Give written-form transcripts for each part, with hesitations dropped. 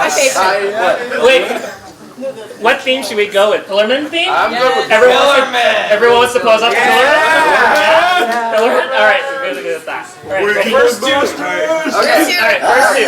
my favorite. Wait, what theme should we go with? Pillarman theme? I'm good with Everyone wants to pose up to Pillarman? Yeah. Pillarman? Alright, we're good with that. Alright, first two. Okay. Alright, first two.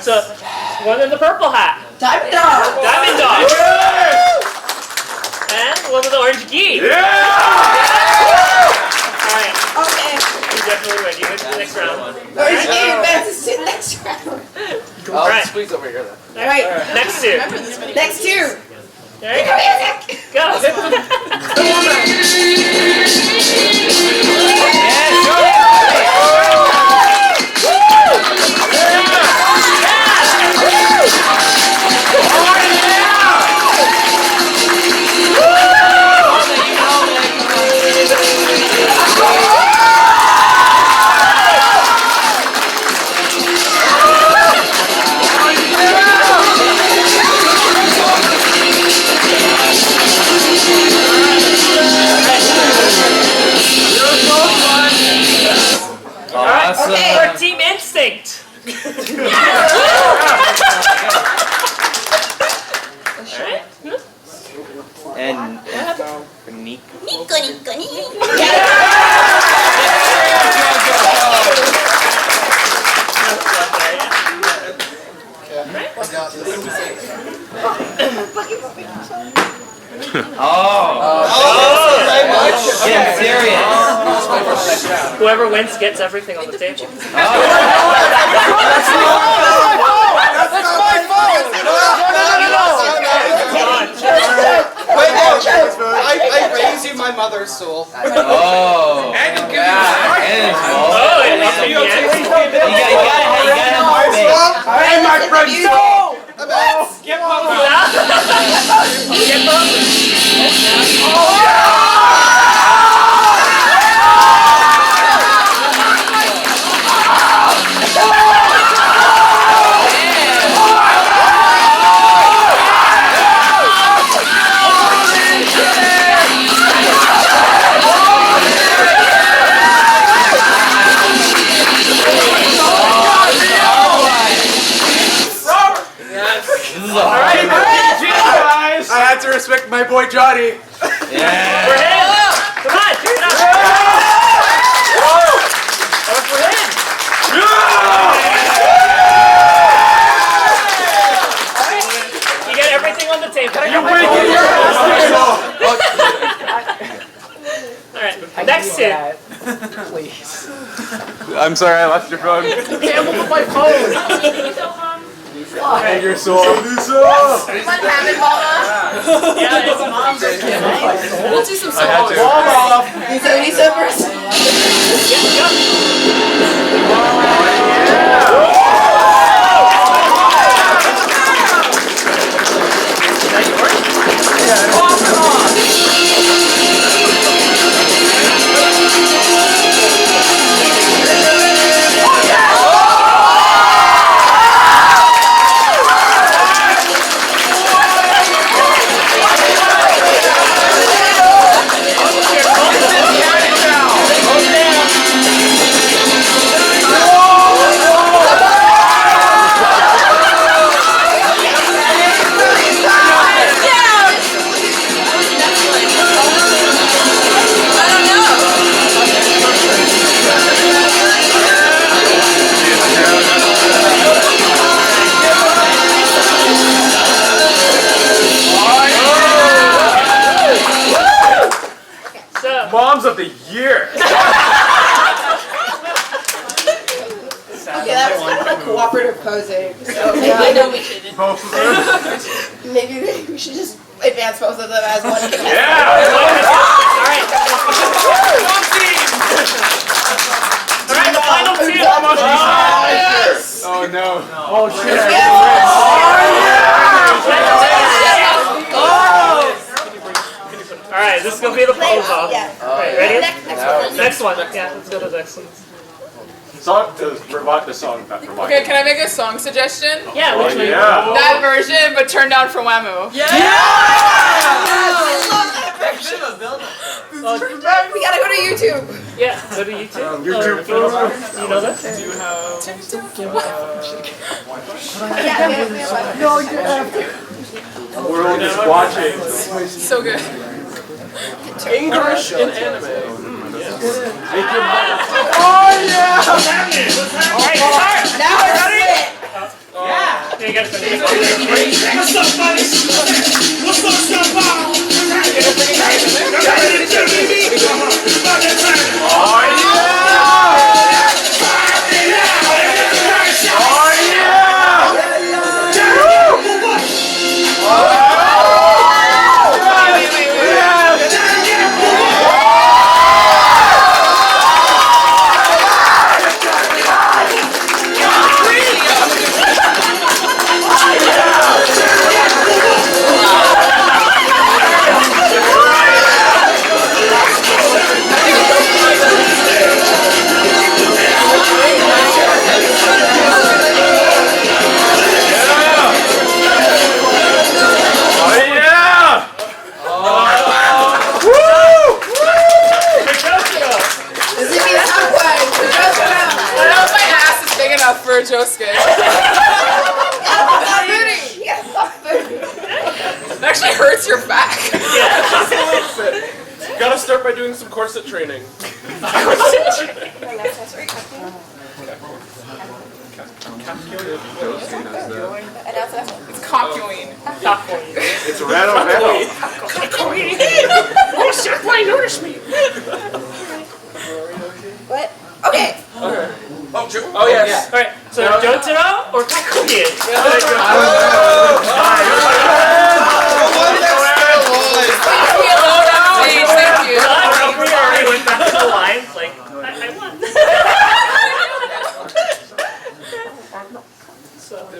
So, one in the purple hat. Diamond Dog. Diamond Dog. And one with the orange gi. Yeah! Alright. Okay. You definitely win. You win to the next round. Orange gi advances to the next round. I'll squeeze over here then. Alright. Next two. Next two. Alright. Go. For Team Instinct. And Nico. Get serious. Whoever wins gets everything on the table. That's my fault! Wait, I raise you my mother's soul. Oh. And you'll give me And my friend's soul! Get both. I had to respect my boy Johnny. Yeah. For him. Come on, turn it up. That was for him. You get everything on the table. Alright, next two. Please. I'm sorry, I left your phone. Campbell with my phone. And your soul. What happened, Mama? Yeah, it's mom's. We'll do some I had to. These overs. Moms of the year. Okay, that's kind of like cooperative posing. So maybe, I know we shouldn't. Both of them. maybe we should just advance both of them as one. Yeah. Alright. Alright, the final two. Yes! Oh no. Oh shit. Alright, this is gonna be the pose off. Yeah. Alright, ready? Next one. Next one. Yeah, let's go to the next one. Song to revive the song that reminds Okay, can I make a song suggestion? Yeah, which one? yeah. That version, but turned down for Whammo. We gotta go to YouTube. Yeah, go to YouTube. YouTube. You know this? Yeah, we have No, you have to. The world is watching. So good. English and anime. Now we're ready. Yeah, you gotta finish. What's up, buddies? What's up, Shabba? For a Josuke. It actually hurts your back. Gotta start by doing some corset training. It's cocooing. It's red on red. Oh shit, why notice me? What? Okay. Oh yes. Alright, so Jotaro or Kakuya? Thank you. Kakuya already went back to the lines, like, I won.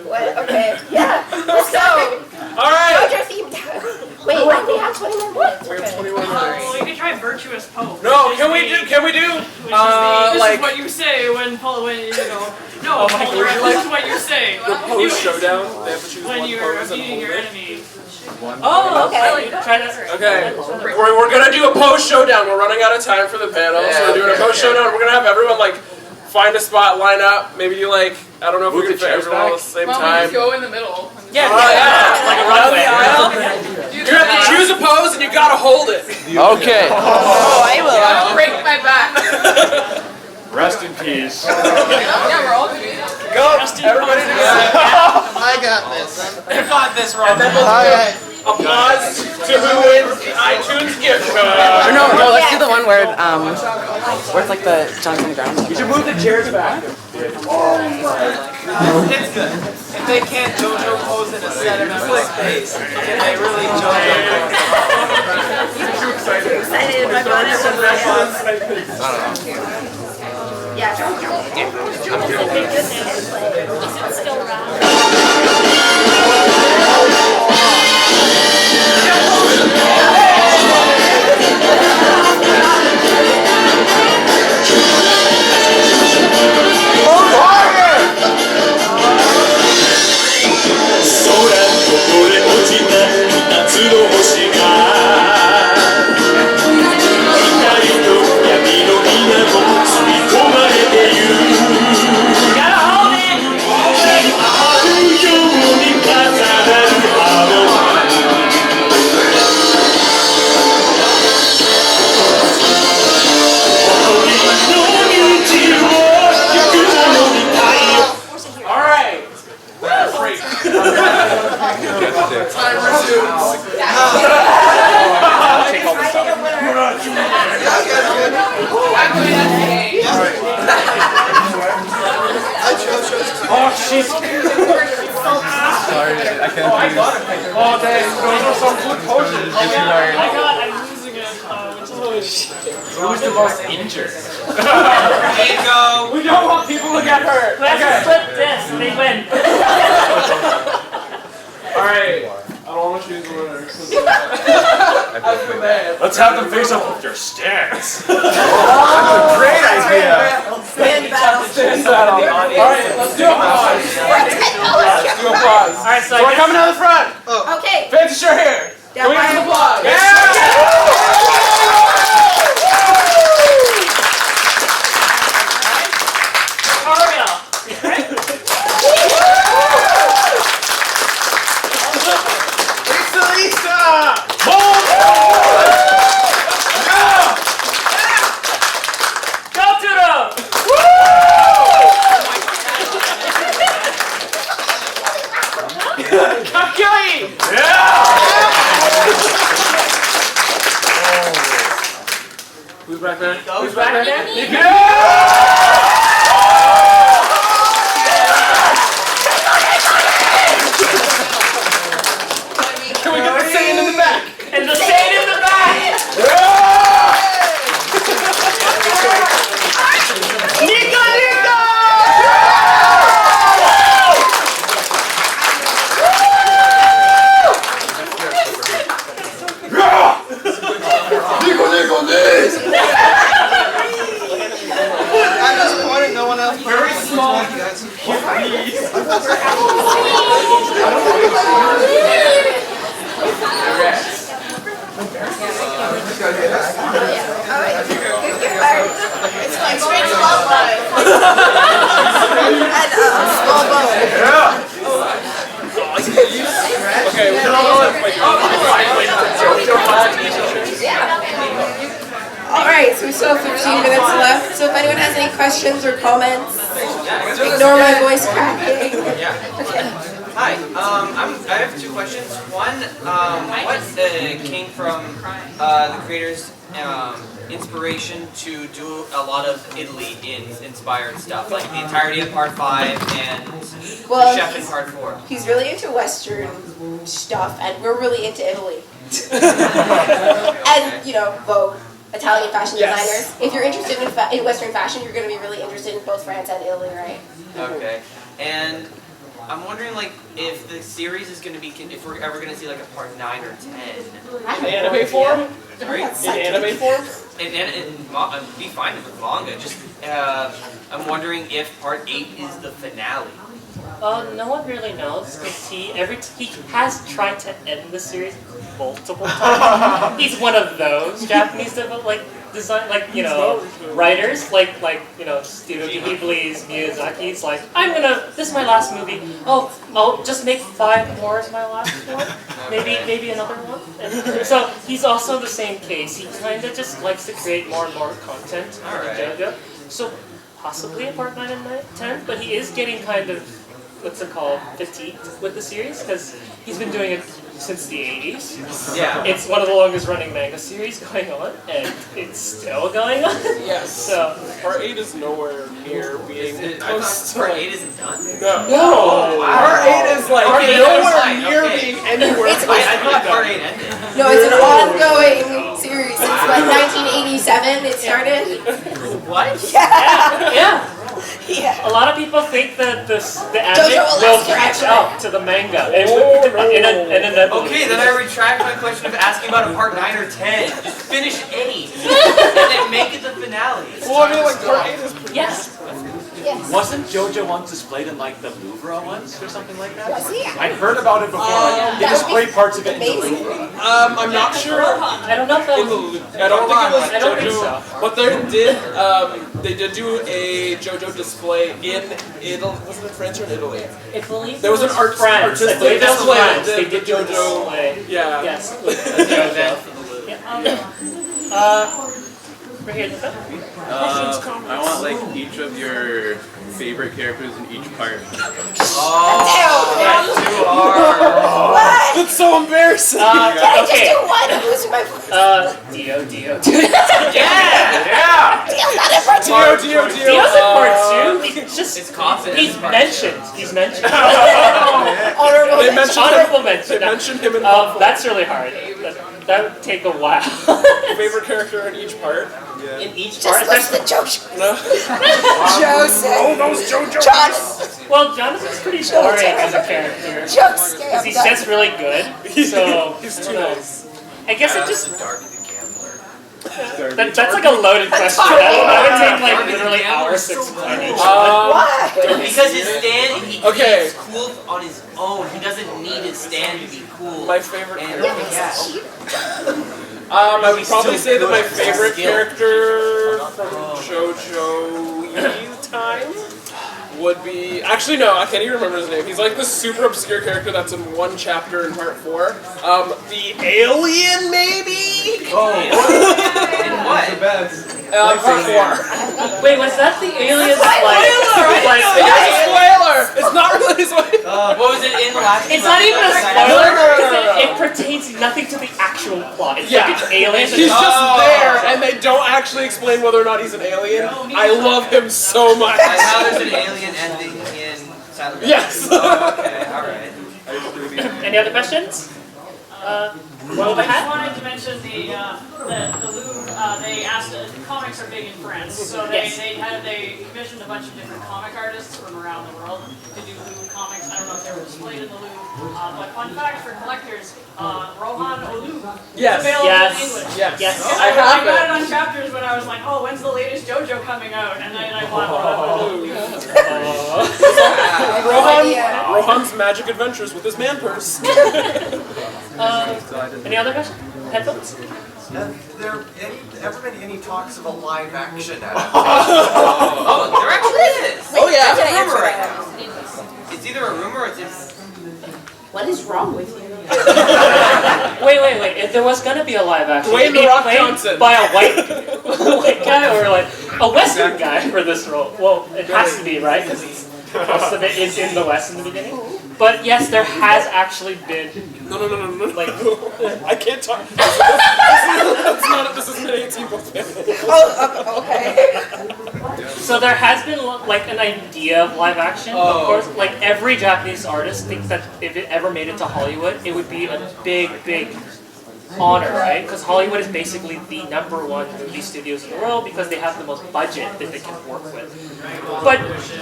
What? Okay. Yeah. Let's go. Alright. JoJo theme time. Wait, why do we have 21 minutes? We have 21 Oh, minutes. you can try virtuous pose. No, can we do This is like what you say when you know. No, my Polar, God. this is what you say. pose showdown? They have to choose When one you're pose and beating hold your it. enemy. Oh, Okay. Try that. Okay, we're gonna do a pose showdown. We're running out of time for the panel, so we're doing a pose showdown. We're gonna have everyone like find a spot, line up. Maybe you like, I don't know if we can fit everyone all at the same Why don't we time. just go in the middle? Yeah, like a runway. You have to choose a pose and you gotta hold it. Okay. Oh, I will. I'll break my back. Rest in peace. Yeah, we're all doing it. Go, everybody together. I got this. You got this, Rob. And then we'll do applause to who wins the iTunes gift card. No, let's do the one where it's like the Johnson ground. You should move the chairs back. It's good. If they can't JoJo pose in a set of empty space, can they really JoJo pose? Too excited. Excited about Yeah. Gotta hold it! Oh, she's. Sorry, I can't do this. Oh, dang. Those are some good potions. I'm losing it. Who's the most injured? There you go. We don't want people to get hurt. Let's split this. They win. Alright. I don't want to choose the winner. I feel bad. Let's have them face up with your stance. That's a great idea. Stand battle. Stand battle. Alright, let's do a pause. Let's do a pause. Alright, so So we're coming down the front. Okay. Fancy shirt here. Can we get some applause? Who's back there? Who's back there? Can we get the sand in the back? And the sand in the back! Nico! I'm disappointed no one else. Very small. It's like straight to love life. And small boat. Okay, we're Alright, so we still have 15 minutes left. So if anyone has any questions or comments, ignore my voice cracking. Hi, I have two questions. One, what came from the creators' inspiration to do a lot of Italy-inspired stuff, like the entirety of Part 5 and the Chef in Part 4? He's really into Western stuff, and we're really into Italy. And, you know, Vogue, Italian fashion designers. If you're interested in Western fashion, you're going to be really interested in both France and Italy, right? Okay, and I'm wondering, like, if the series is going to be, if we're ever going to see, like, a Part 9 or 10. in anime form? Sorry? In anime form? I'd be fine with manga, just, I'm wondering if Part 8 is the finale. No one really knows because he has tried to end the series multiple times. He's one of those Japanese writers, like Studio Ghibli's, Miyazaki's. Like, this is my last movie. I'll just make 5 more as my last one. Maybe another one. And so he's also the same case. He kind of just likes to create more and more content for JoJo. So possibly a Part 9 and 10, but he is getting kind of, what's it called, fatigued with the series because he's been doing it since the 80s. Yeah. It's one of the longest running manga series going on, and it's still going on. Yes. So Part 8 is nowhere near being close to Part 8 isn't done? No. Part 8 is like Part 8 nowhere is fine, near okay. being anywhere I thought Part 8 ended. No, it's an ongoing series. Since like 1987 it started. What? yeah. Yeah. A lot of people think that the anime JoJo will Alaska catch Express. up to the manga. Okay, then I retract my question of asking about a Part 9 or 10. Just finish 8 and then make it the finale. Well, I mean, like, Part 8 is pretty yes. Yes. Wasn't JoJo once displayed in like the Louvre once or something like that? Was he? I'd heard about it before. They That would display be parts of it in the amazing. Louvre. I'm not sure. I don't know if that was... I don't think it was I don't think JoJo, so. but they did do a JoJo display in Italy. Was it in France or in Italy? Italy? There was an France. I artistic believe that was display France. that They did did do a JoJo. display. Yeah. Yes. Right here in the front. I want like each of your favorite characters in each part. Oh, that's too hard. What? That's so embarrassing. Can I just do one? I'm losing my voice. Dio. Yeah! Dio's not in part 2. Dio. Dio's in part 2. It's just It's confidence. he's mentioned. He's mentioned. Honorable They mention. mentioned Honorable him. mention. They mentioned him in Love. That's really hard. That would take a while. Favorite character in each part. In each part, Just listen especially. to JoJo. No. Joseph. Those JoJo's. John. Well, Jonathan's pretty boring as a character. Jokes. Because he's just really good. So He's I too don't know. nice. I guess it just. That's like a loaded question. That would take like literally hours to explain each one. Why? Because his stand, Okay. he's cool on his own. He doesn't need his stand to be cool. My favorite And character. yeah. I would probably say that my favorite character from JoJo time would be... Actually, no, I can't even remember his name. He's like this super obscure character that's in one chapter in part 4. The alien, maybe? In what? Part 4. Wait, was that the aliens It's a spoiler! It's not really a spoiler. What was it in the last? It's not even a spoiler No. because it pertains nothing to the actual plot. It's like it's aliens. He's just there, and they don't actually explain whether or not he's an alien. I love him so much. Like how there's an alien ending in Silent Hill. Yes. Okay, alright. Any other questions? Well, I just wanted to mention the Louvre. They asked. Comics are big in France, so they commissioned a bunch of different comic artists from around the world to do Louvre comics. I don't know if they were displayed in the Louvre, but fun fact for collectors: Rohan Louvre Yes. is available in English. Yes. I have got it it. on chapters when I was like, oh, when's the latest JoJo coming out? And then I bought Rohan Rohan's magic adventures with his man purse. Any other questions? Headphones? Have there ever been any talks of a live action adaptation? Oh, there actually is. Wait, Oh, yeah. I'm gonna It's a rumor answer right that. now. It's either a rumor or it's. What is wrong with you? Wait. If there was gonna be a live action, Dwayne it'd be The Rock played Johnson. by a white guy or like a Western guy for this role. Well, it has to be, right? Because most of it is in the West in the beginning. But yes, there has actually been. No. Like, I can't talk. This isn't an 18-book family. Oh, okay. so there has been like an idea of live action. Of course, like every Japanese artist thinks that if it ever made it to Hollywood, it would be a big honor, right? Because Hollywood is basically the #1 movie studios in the world because they have the most budget that they can work with. But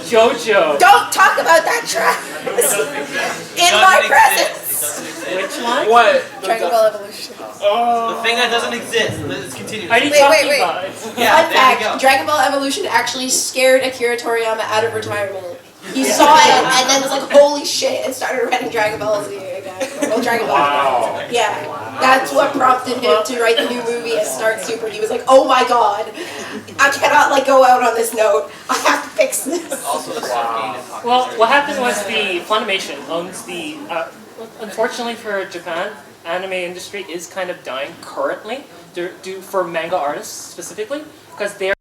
JoJo, Don't talk about that trash in my presence. which one? What? Dragon Ball Evolution. The thing that doesn't exist. Let's continue. Are you Wait, talking wait. about? Yeah, Fun there fact, you go. Dragon Ball Evolution actually scared Akira Toriyama out of retirement. He saw it and then was like, holy shit, and started writing Dragon Ball Z again. Well, Dragon Ball. Wow. Yeah. That's what prompted him to write the new movie and start Super. He was like, oh my god, I cannot like go out on this note. I have to fix this. Also, the Well, what happened was the Funimation owns the. Unfortunately for Japan, anime industry is kind of dying currently, due for manga artists specifically, because they're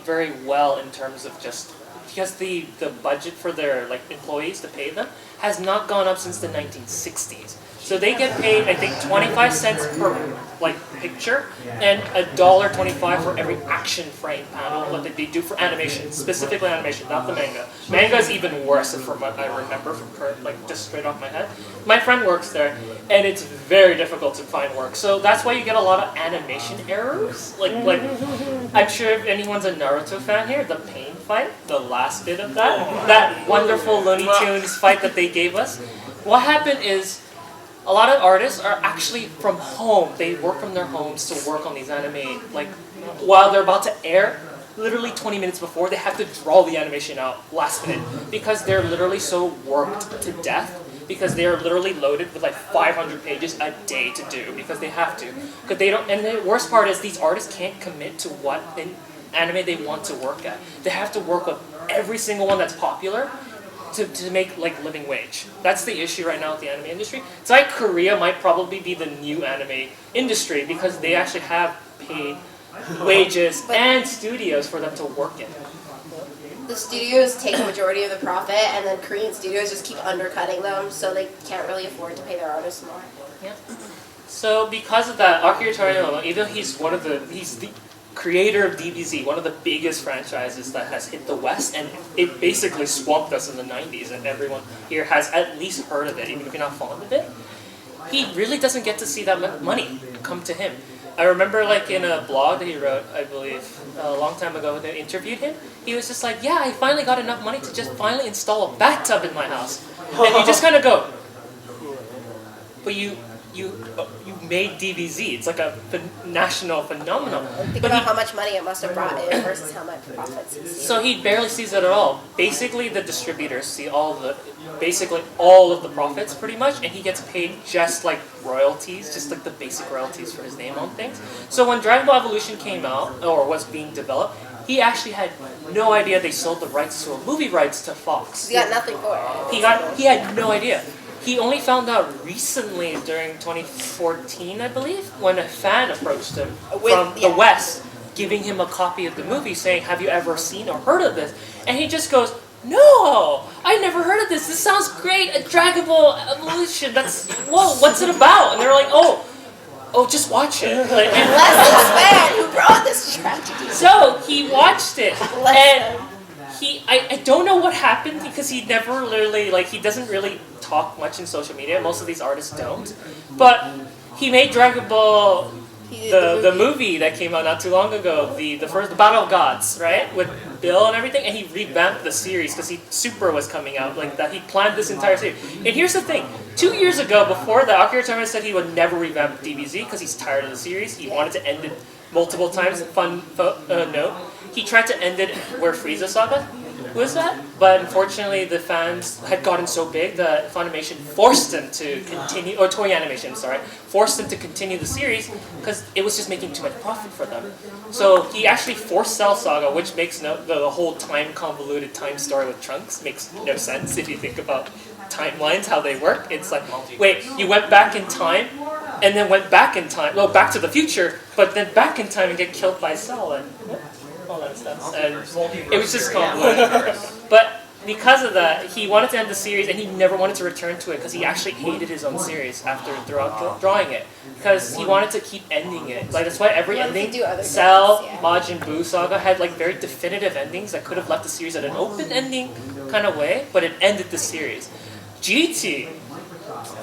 very well in terms of just because the budget for their like employees to pay them has not gone up since the 1960s. So they get paid, I think, 25 cents per like picture, and $1.25 for every action frame panel. What they do for animation, specifically animation, not the manga. Manga is even worse, from what I remember from like just straight off my head. My friend works there, and it's very difficult to find work. So that's why you get a lot of animation errors. Like I'm sure if anyone's a Naruto fan here, the pain fight, the last bit of that wonderful Looney Tunes fight that they gave us. What happened is, a lot of artists are actually from home. They work from their homes to work on these anime, like, while they're about to air, literally 20 minutes before, they have to draw the animation out last minute because they're literally so worked to death because they are literally loaded with like 500 pages a day to do because they have to. Because they don't, and the worst part is these artists can't commit to what anime they want to work at. They have to work with every single one that's popular to make like living wage. That's the issue right now with the anime industry. It's like Korea might probably be the new anime industry because they actually have paid wages and studios for them to work in. The studios take the majority of the profit, and then Korean studios just keep undercutting them, so they can't really afford to pay their artists more. Yeah. So because of that, Akira Toriyama, even he's the creator of DBZ, one of the biggest franchises that has hit the West, and it basically swamped us in the 90s, and everyone here has at least heard of it, even if you're not fond of it. He really doesn't get to see that money come to him. I remember like in a blog that he wrote, I believe, a long time ago when they interviewed him, he was just like, yeah, I finally got enough money to just finally install a bathtub in my house. And you just kind of go, but you made DBZ. It's like a national phenomenon. Think about how much money it must have brought in versus how much profits he's seen. So he barely sees it at all. Basically, the distributors see basically all of the profits pretty much, and he gets paid just like royalties, just like the basic royalties for his name on things. So when Dragon Ball Evolution came out, or was being developed, he actually had no idea they sold the rights to movie rights to Fox. He got nothing for it. He had no idea. He only found out recently during 2014, I believe, when a fan approached him from the West, giving him a copy of the movie, saying, "Have you ever seen or heard of this?" And he just goes, "No, I never heard of this. This sounds great. A Dragon Ball Evolution. Whoa, what's it about?" And they're like, "Oh, just watch it." Like, Bless this man who brought this tragedy. So he watched it, and I don't know what happened because he never literally, he doesn't really talk much in social media. Most of these artists don't. But he made Dragon Ball, the movie that came out not too long ago, the first, the Battle of Gods, right? With Bill and everything, and he revamped the series because Super was coming out, like that. He planned this entire series. And here's the thing. 2 years ago, before that, Akira Toriyama said he would never revamp DBZ because he's tired of the series. He wanted to end it multiple times. Fun note. He tried to end it where Frieza Saga was that, but unfortunately the fans had gotten so big that Funimation forced them to continue, or Toei Animation, sorry, forced them to continue the series because it was just making too much profit for them. So he actually forced Cell Saga, which makes the whole convoluted time story with Trunks makes no sense if you think about timelines, how they work. It's like, wait, you went back in time and then went back in time, well, back to the future, but then back in time and get killed by Cell and all that stuff. And it was just convoluted. But because of that, he wanted to end the series and he never wanted to return to it because he actually hated his own series after drawing it. Because he wanted to keep ending it. Like, that's why every ending, Cell, Majin Buu Saga had like very definitive endings that could have left the series at an open ending kind of way, but it ended the series. GT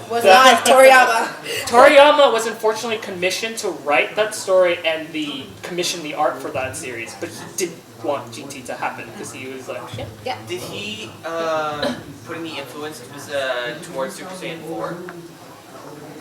was not Toriyama. Toriyama was unfortunately commissioned to write that story and commission the art for that series, but he didn't want GT to happen because he was like, yeah. Did he put any influence towards Super Saiyan 4?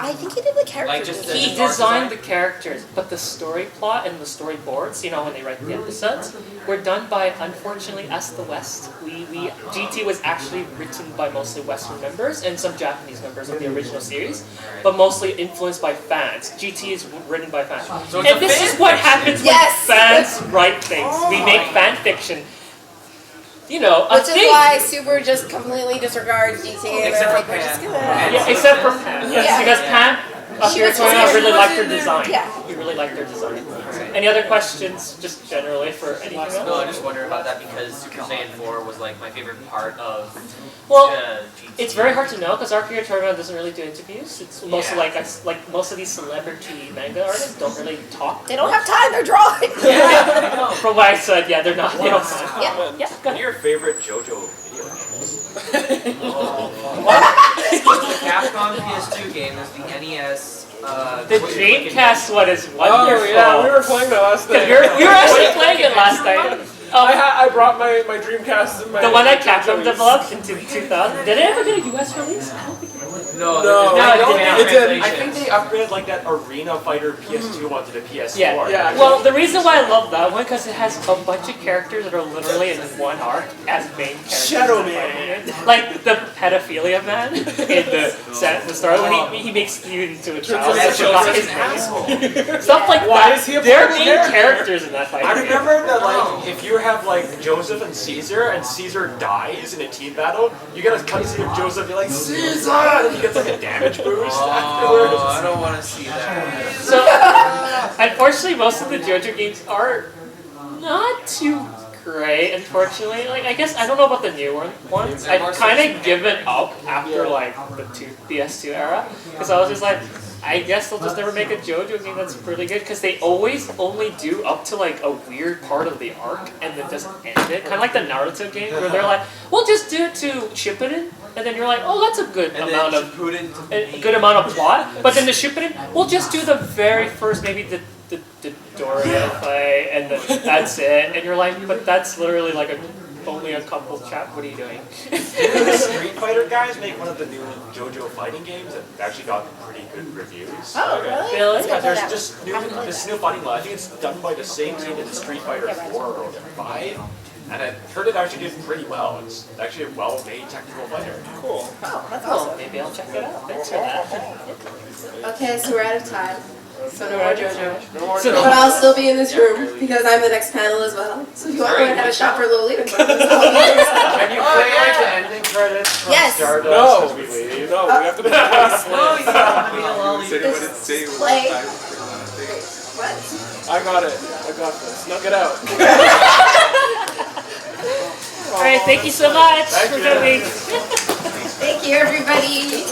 I think he did the characters. He designed the characters, but the story plot and the storyboards, when they write the episodes, were done by, unfortunately, us, the West. GT was actually written by mostly Western members and some Japanese members of the original series, but mostly influenced by fans. GT is written by fans. So and this is what happens when fans write things. We make fan fiction. Which is why Super just completely disregards GT and they're like, we're just gonna... Yeah, except for Pam. Yes, because Pam, Akira Toriyama really liked her design. Yeah. He really liked her design. Any other questions, just generally, for anything else? No, I just wonder about that because Super Saiyan 4 was like my favorite part of GT. It's very hard to know because Akira Toriyama doesn't really do interviews. It's mostly like most of these celebrity manga artists don't really talk. They don't have time, they're drawing. From what I said, they're not. They don't talk. Yeah. Go What are ahead. your favorite JoJo video games? Capcom PS2 game is the NES. The Dreamcast one is wonderful. Oh yeah, we were playing that last night. You were actually playing it last night. I brought my Dreamcast and my... The one that Capcom developed in 2000. Did it ever get a US release? I don't think it did. No, it did. I think they upgraded like that Arena Fighter PS2 onto the PS4. Yeah. Well, the reason why I love that one because it has a bunch of characters that are literally in one arc as main characters. Shadow Man. Like the pedophilia man in the story when he makes you into a child. Stuff like that. They're main characters in that fight. I remember that if you have Joseph and Caesar dies in a team battle, you get a cutscene of Joseph be like, Caesar! And he gets like a damage boost afterwards. I don't want to see that. So, unfortunately, most of the JoJo games are not too great, unfortunately. I guess, I don't know about the newer ones. I've kind of given up after the PS2 era, because I was just like, I guess they'll just never make a JoJo game that's really good because they always only do up to like a weird part of the arc and then just end it. Kind of like the Naruto game where they're like, we'll just do it to Shippuden, and then you're like, oh, that's a good amount of plot. But then the Shippuden, we'll just do the very first, maybe the Doria play, and then that's it. And you're like, but that's literally like only a couple chapters. What are you doing? The Street Fighter guys make one of the new JoJo fighting games that actually got pretty good reviews. Oh, really? Really? Yeah, there's just this new fighting mode. I think it's done by the same team as Street Fighter 4 or 5. And I heard it actually did pretty well. It's actually a well-made technical fighter. Cool. Oh, that's Cool. awesome. Maybe I'll check it out. Thanks for that. Okay, so we're out of time. So no more JoJo. So But I'll still be in this room because I'm the next panel as well. So if you want to go and have a shot for Lily, then Can you play like the ending credits from Yes. Stardust No. as we leave? No, we have to be nice. play. What? I got it. I got this. Knock it out. All right, thank you so much for you. coming. Thank you, everybody.